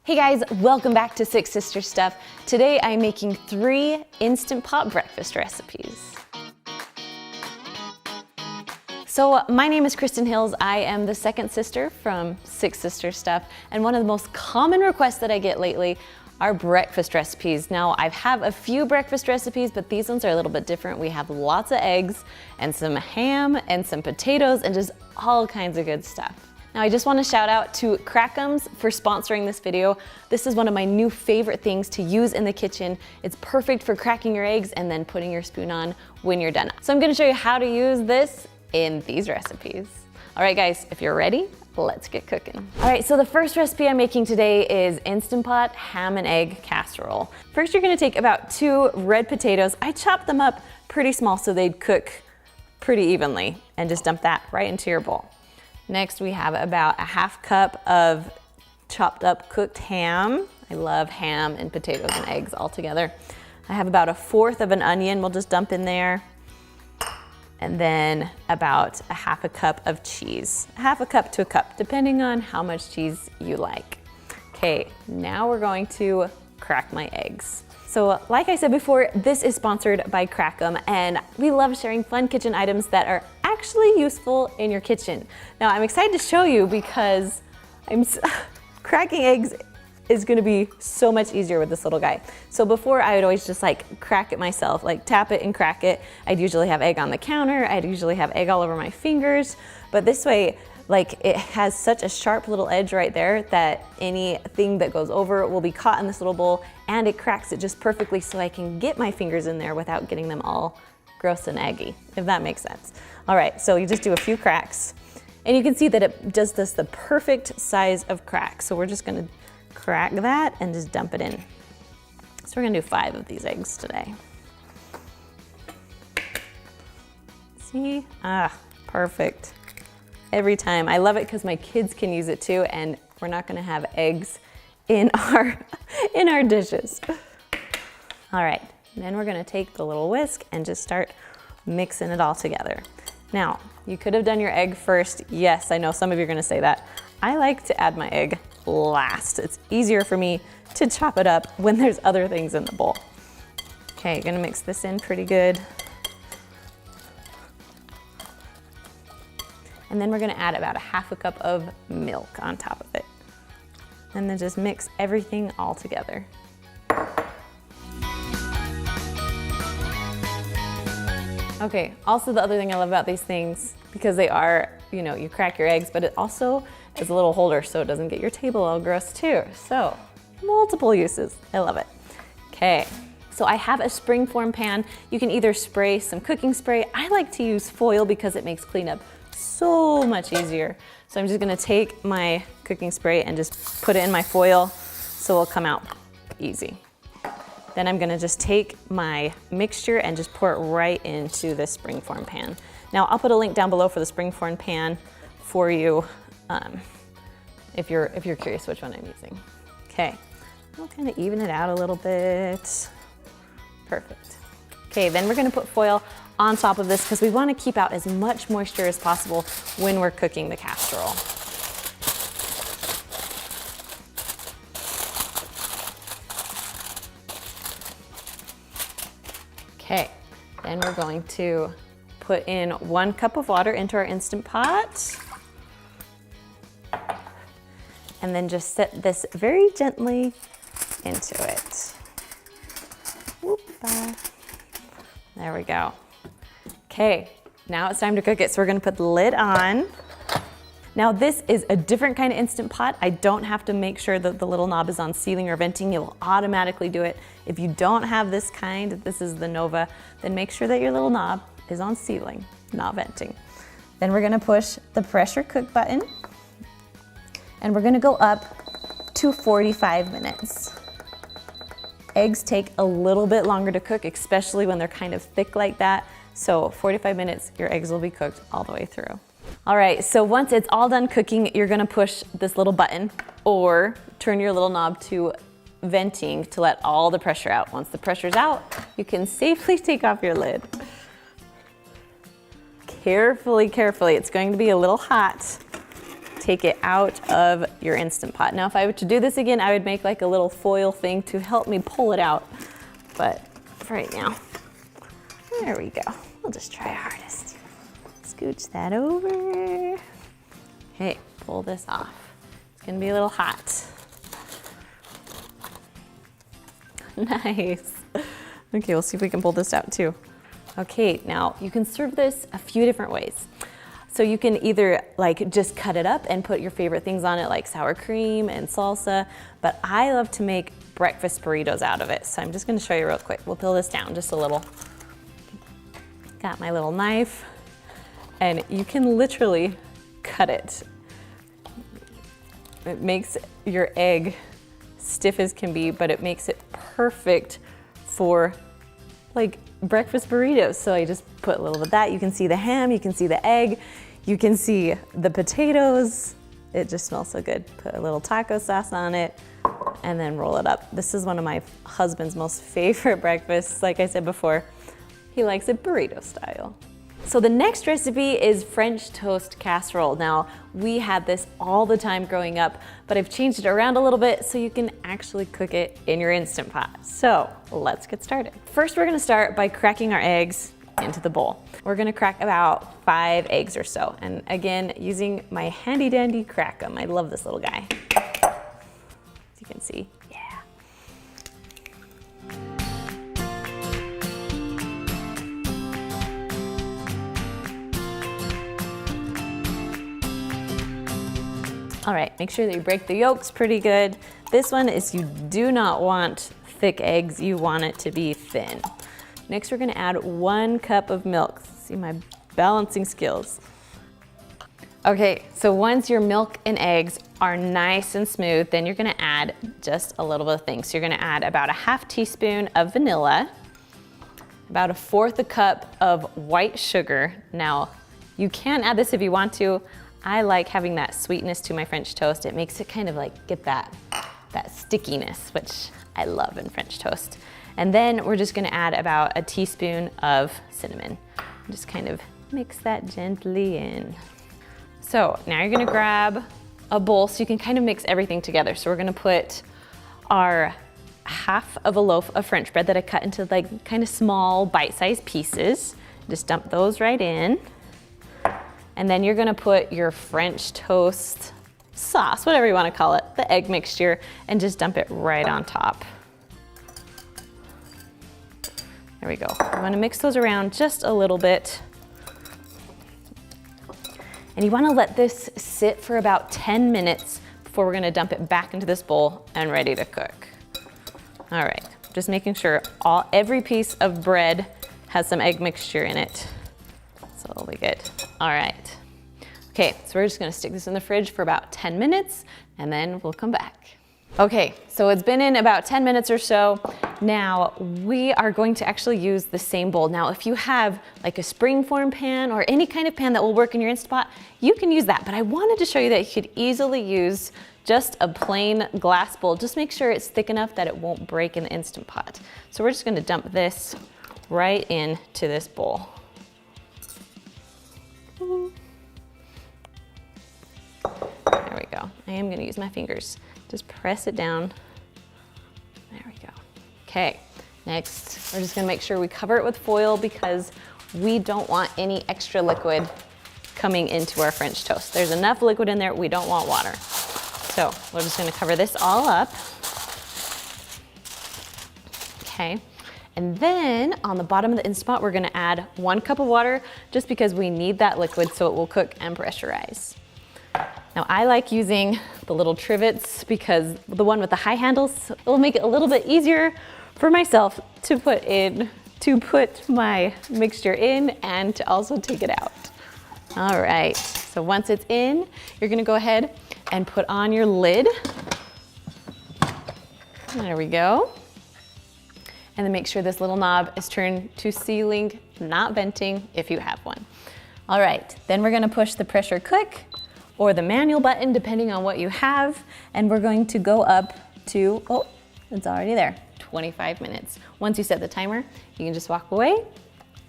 Hey guys, welcome back to Six Sister Stuff. Today I'm making 3 Instant Pot breakfast recipes. So my name is Kristen Hills. I am the second sister from Six Sister Stuff, and one of the most common requests that I get lately are breakfast recipes. Now I have a few breakfast recipes, but these ones are a little bit different. We have lots of eggs and some ham and some potatoes and just all kinds of good stuff. Now I just want to shout out to Crack'ems for sponsoring this video. This is one of my new favorite things to use in the kitchen. It's perfect for cracking your eggs and then putting your spoon on when you're done. So I'm going to show you how to use this in these recipes. All right guys, if you're ready, let's get cooking. All right, so the first recipe I'm making today is Instant Pot ham and egg casserole. First, you're going to take about 2 red potatoes. I chopped them up pretty small so they'd cook pretty evenly, and just dump that right into your bowl. Next, we have about a ½ cup of chopped up cooked ham. I love ham and potatoes and eggs all together. I have about 1/4 of an onion, we'll just dump in there. And then about a ½ cup of cheese. ½ cup to a cup, depending on how much cheese you like. Okay, now we're going to crack my eggs. So like I said before, this is sponsored by Crack'em, and we love sharing fun kitchen items that are actually useful in your kitchen. Now I'm excited to show you because cracking eggs is gonna be so much easier with this little guy. So before I would always just like crack it myself, like tap it and crack it. I'd usually have egg on the counter, I'd usually have egg all over my fingers, but this way, like it has such a sharp little edge right there that anything that goes over will be caught in this little bowl, and it cracks it just perfectly so I can get my fingers in there without getting them all gross and eggy, if that makes sense. All right, so you just do a few cracks, and you can see that it does this the perfect size of crack. So we're just gonna crack that and just dump it in. So we're gonna do 5 of these eggs today. See? Perfect. Every time. I love it because my kids can use it too, and we're not gonna have eggs in our dishes. All right, then we're gonna take the little whisk and just start mixing it all together. Now, you could have done your egg first. Yes, I know some of you are gonna say that. I like to add my egg last. It's easier for me to chop it up when there's other things in the bowl. Okay, gonna mix this in pretty good. And then we're gonna add about a ½ cup of milk on top of it. And then just mix everything all together. Okay, also the other thing I love about these things, because they are, you crack your eggs, but it also is a little holder so it doesn't get your table all gross too. So, multiple uses, I love it. Okay, so I have a springform pan. You can either spray some cooking spray. I like to use foil because it makes cleanup so much easier. So I'm just gonna take my cooking spray and just put it in my foil so it'll come out easy. Then I'm gonna just take my mixture and just pour it right into this springform pan. Now I'll put a link down below for the springform pan for you if you're curious which one I'm using. Okay, I'll kind of even it out a little bit. Perfect. Okay, then we're gonna put foil on top of this because we want to keep out as much moisture as possible when we're cooking the casserole. Okay, then we're going to put in 1 cup of water into our Instant Pot. And then just set this very gently into it. Whoop-a. There we go. Okay, now it's time to cook it. So we're gonna put the lid on. Now this is a different kind of Instant Pot. I don't have to make sure that the little knob is on sealing or venting. It will automatically do it. If you don't have this kind, this is the Nova, then make sure that your little knob is on sealing, not venting. Then we're gonna push the pressure cook button, and we're gonna go up to 45 minutes. Eggs take a little bit longer to cook, especially when they're kind of thick like that. So 45 minutes, your eggs will be cooked all the way through. All right, so once it's all done cooking, you're gonna push this little button or turn your little knob to venting to let all the pressure out. Once the pressure's out, you can safely take off your lid. Carefully, carefully, it's going to be a little hot take it out of your Instant Pot. Now, if I were to do this again, I would make like a little foil thing to help me pull it out. But for right now, there we go. We'll just try our hardest. Scooch that over. Okay, pull this off. It's gonna be a little hot. Nice. Okay, we'll see if we can pull this out too. Okay, now you can serve this a few different ways. So you can either like just cut it up and put your favorite things on it like sour cream and salsa, but I love to make breakfast burritos out of it. So I'm just gonna show you real quick. We'll peel this down just a little. Got my little knife, and you can literally cut it. It makes your egg stiff as can be, but it makes it perfect for like breakfast burritos. So I just put a little of that. You can see the ham, you can see the egg, you can see the potatoes. It just smells so good. Put a little taco sauce on it and then roll it up. This is one of my husband's most favorite breakfasts. Like I said before, he likes it burrito style. So the next recipe is French toast casserole. Now, we had this all the time growing up, but I've changed it around a little bit so you can actually cook it in your Instant Pot. So let's get started. First, we're gonna start by cracking our eggs into the bowl. We're gonna crack about 5 eggs or so. And again, using my handy dandy Crack'em. I love this little guy. As you can see. All right, make sure that you break the yolks pretty good. This one is you do not want thick eggs, you want it to be thin. Next, we're gonna add 1 cup of milk. See my balancing skills. Okay, so once your milk and eggs are nice and smooth, then you're gonna add just a little bit of things. So you're gonna add about a 1/2 teaspoon of vanilla, about 1/4 cup of white sugar. Now, you can add this if you want to. I like having that sweetness to my French toast. It makes it kind of like get that stickiness, which I love in French toast. And then we're just gonna add about 1 teaspoon of cinnamon. Just kind of mix that gently in. So now you're gonna grab a bowl so you can kind of mix everything together. So we're gonna put our 1/2 of a loaf of French bread that I cut into like kind of small bite-sized pieces. Just dump those right in. And then you're gonna put your French toast sauce, whatever you wanna call it, the egg mixture, and just dump it right on top. There we go. You wanna mix those around just a little bit. And you wanna let this sit for about 10 minutes before we're gonna dump it back into this bowl and ready to cook. All right, just making sure every piece of bread has some egg mixture in it. So it'll be good. All right. Okay, so we're just gonna stick this in the fridge for about 10 minutes and then we'll come back. Okay, so it's been in about 10 minutes or so. Now we are going to actually use the same bowl. Now, if you have like a springform pan or any kind of pan that will work in your Instant Pot, you can use that. But I wanted to show you that you could easily use just a plain glass bowl. Just make sure it's thick enough that it won't break in the Instant Pot. So we're just gonna dump this right into this bowl. There we go. I am gonna use my fingers. Just press it down. There we go. Okay, next, we're just gonna make sure we cover it with foil because we don't want any extra liquid coming into our French toast. There's enough liquid in there, we don't want water. So we're just gonna cover this all up. Okay, and then on the bottom of the Instant Pot, we're gonna add 1 cup of water just because we need that liquid so it will cook and pressurize. Now I like using the little trivets because the one with the high handles, it will make it a little bit easier for myself to put my mixture in and to also take it out. All right, so once it's in, you're gonna go ahead and put on your lid. There we go. And then make sure this little knob is turned to sealing, not venting if you have one. All right, then we're gonna push the pressure cook or the manual button, depending on what you have. And we're going to go up to, oh, it's already there, 25 minutes. Once you set the timer, you can just walk away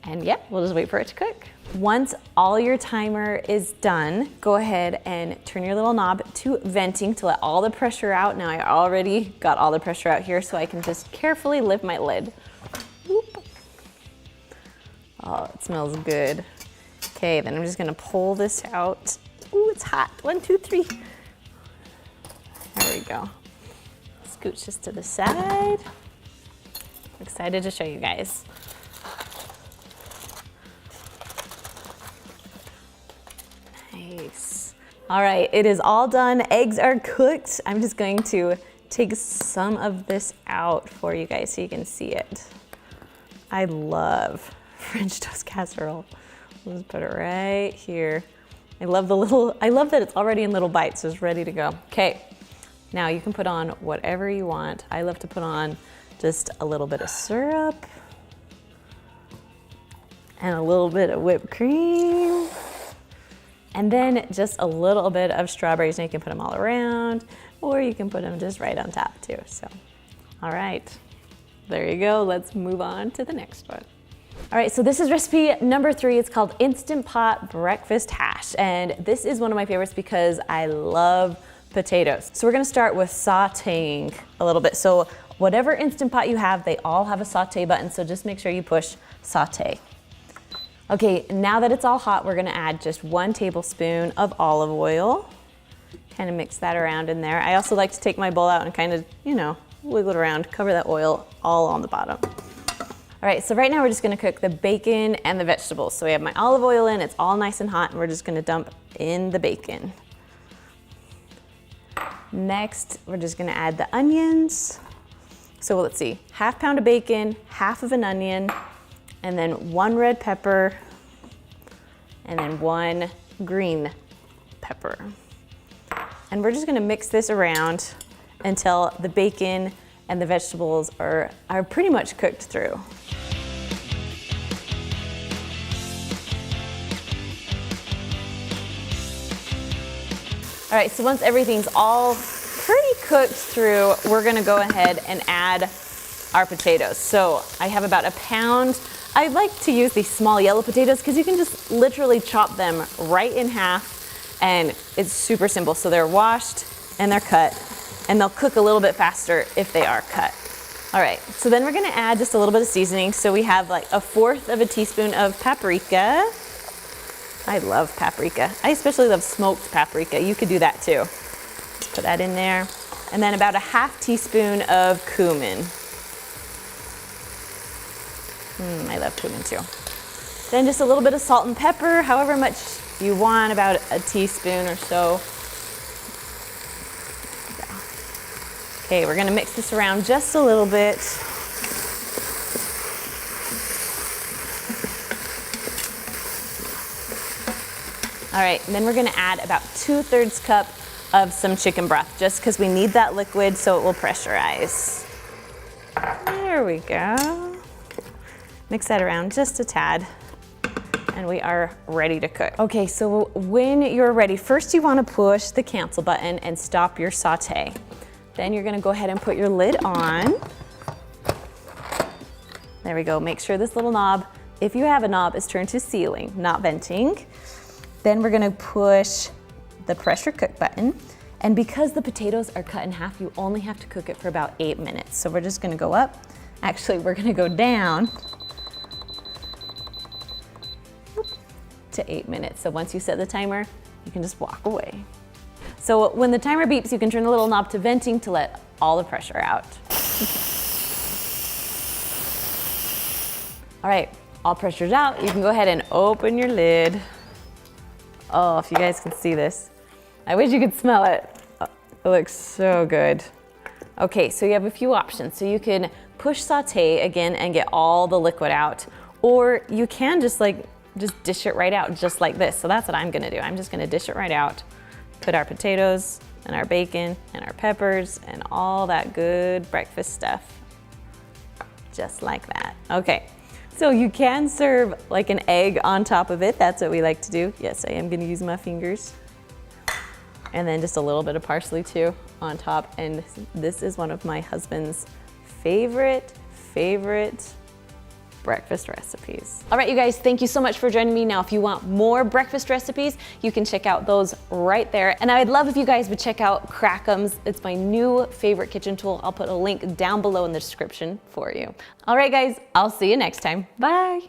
and yeah, we'll just wait for it to cook. Once all your timer is done, go ahead and turn your little knob to venting to let all the pressure out. Now I already got all the pressure out here, so I can just carefully lift my lid. Whoop. Oh, it smells good. Okay, then I'm just gonna pull this out. Ooh, it's hot. 1, 2, 3. There we go. Scooch this to the side. Excited to show you guys. Nice. All right, it is all done. Eggs are cooked. I'm just going to take some of this out for you guys so you can see it. I love French toast casserole. We'll just put it right here. I love that it's already in little bites, so it's ready to go. Okay, now you can put on whatever you want. I love to put on just a little bit of syrup and a little bit of whipped cream. And then just a little bit of strawberries, and you can put them all around, or you can put them just right on top too. So, all right, there you go. Let's move on to the next one. All right, so this is recipe number 3. It's called Instant Pot Breakfast Hash. And this is one of my favorites because I love potatoes. So we're gonna start with sauteing a little bit. So whatever Instant Pot you have, they all have a saute button. So just make sure you push saute. Okay, now that it's all hot, we're gonna add just 1 tablespoon of olive oil. Kind of mix that around in there. I also like to take my bowl out and kind of, wiggle it around, cover that oil all on the bottom. All right, so right now we're just gonna cook the bacon and the vegetables. So we have my olive oil in, it's all nice and hot, and we're just gonna dump in the bacon. Next, we're just gonna add the onions. So let's see, 1/2 pound of bacon, 1/2 of an onion, and then 1 red pepper, and then 1 green pepper. And we're just gonna mix this around until the bacon and the vegetables are pretty much cooked through. All right, so once everything's all pretty cooked through, we're gonna go ahead and add our potatoes. So I have about 1 pound. I like to use these small yellow potatoes because you can just literally chop them right in half, and it's super simple. So they're washed and they're cut, and they'll cook a little bit faster if they are cut. All right, so then we're gonna add just a little bit of seasoning. So we have like 1/4 of a teaspoon of paprika. I love paprika. I especially love smoked paprika. You could do that too. Just put that in there. And then about 1/2 teaspoon of cumin. I love cumin too. Then just a little bit of salt and pepper, however much you want, about a teaspoon or so. Okay, we're gonna mix this around just a little bit. All right, and then we're gonna add about 2/3 cup of some chicken broth, just because we need that liquid so it will pressurize. There we go. Mix that around just a tad, and we are ready to cook. Okay, so when you're ready, first you wanna push the cancel button and stop your saute. Then you're gonna go ahead and put your lid on. There we go, make sure this little knob, if you have a knob, is turned to sealing, not venting. Then we're gonna push the pressure cook button. And because the potatoes are cut in half, you only have to cook it for about 8 minutes. So we're just gonna go up. Actually, we're gonna go down to 8 minutes. So once you set the timer, you can just walk away. So when the timer beeps, you can turn the little knob to venting to let all the pressure out. All right, all pressure's out. You can go ahead and open your lid. Oh, if you guys can see this. I wish you could smell it. Oh, it looks so good. Okay, so you have a few options. So you can push saute again and get all the liquid out, or you can just dish it right out just like this. So that's what I'm gonna do. I'm just gonna dish it right out, put our potatoes and our bacon and our peppers and all that good breakfast stuff, just like that. Okay, so you can serve like an egg on top of it. That's what we like to do. Yes, I am gonna use my fingers. And then just a little bit of parsley too on top. And this is one of my husband's favorite breakfast recipes. All right, you guys, thank you so much for joining me. Now, if you want more breakfast recipes, you can check out those right there. And I'd love if you guys would check out Crack'ems. It's my new favorite kitchen tool. I'll put a link down below in the description for you. All right, guys, I'll see you next time. Bye.